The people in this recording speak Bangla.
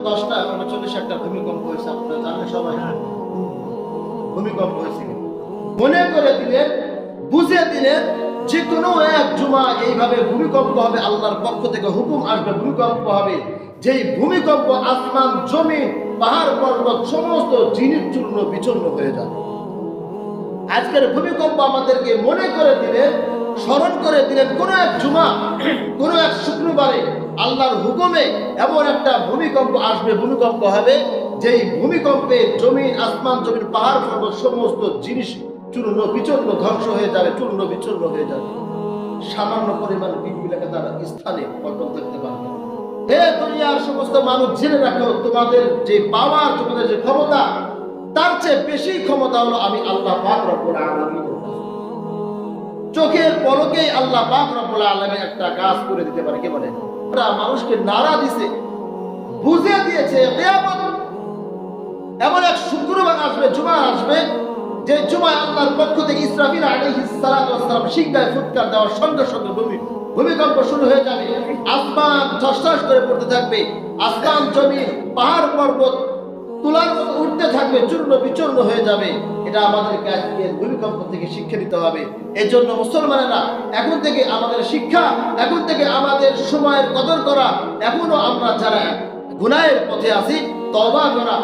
10টা 39 একটা ভূমিকম্প হয়েছে, আপনারা জানেন সবাই। ভূমিকম্প হয়েছে, মনে করে দিলেন, বুঝে দিলেন যে কোনো এক জুমা এইভাবে ভূমিকম্প হবে, আল্লাহর পক্ষ থেকে হুকুম আসবে, ভূমিকম্প হবে। যেই ভূমিকম্প আসমান জমি পাহাড় পর্বত সমস্ত জিনিস চূর্ণ বিচূর্ণ হয়ে যাবে। আজকের ভূমিকম্প আমাদেরকে মনে করে দিলেন, স্মরণ করে দিলেন কোন এক জুমা, কোন এক শুক্রবারে আল্লাহর হুকুমে এমন একটা ভূমিকম্প আসবে, ভূমিকম্প হবে, যেই ভূমিকম্পে জমিন আসমান জমির পাহাড় পর্বত সমস্ত জিনিস চূর্ণ বিচূর্ণ ধ্বংস হয়ে যাবে, চূর্ণ বিচূর্ণ হয়ে যাবে। সামান্য পরিমাণ পৃথিবীটাকে তার স্থানে অটল থাকতে পারবে। হে দুনিয়ার সমস্ত মানুষ, জেনে রাখো তোমাদের যে পাওয়ার, তোমাদের যে ক্ষমতা, তার চেয়ে বেশি ক্ষমতা হলো আমি আল্লাহ পাক রব্বুল আলামিন। চোখের পলকেই আল্লাহ পাক রব্বুল আলামিন একটা কাজ করে দিতে পারে। কে বলে? মানুষকে নাড়া দিছে, বুঝে দিয়েছে কিয়ামত এমন এক শুক্রবার আসবে, জুমা আসবে, যে জুমায় আল্লাহর পক্ষ থেকে ইসরাফিল আলাইহিস সালাতু ওয়াস সালাম সিংহায় ফুৎকার দেওয়ার সঙ্গে সঙ্গে ভূমিকম্প শুরু হয়ে যাবে। আসমান ঠসঠস করে পড়তে থাকবে, আসমান জমি পাহাড় পর্বত তুলার মতো উঠতে থাকবে, চূর্ণ বিচূর্ণ হয়ে যাবে। এটা আমাদেরকে আজকে ভূমিকম্প থেকে শিক্ষা নিতে হবে। এই জন্য মুসলমানেরা, এখন থেকে আমাদের শিক্ষা, এখন থেকে আমাদের সময়ের কদর করা, এখনো আমরা যারা গুনাহের পথে আছি তওবা করা।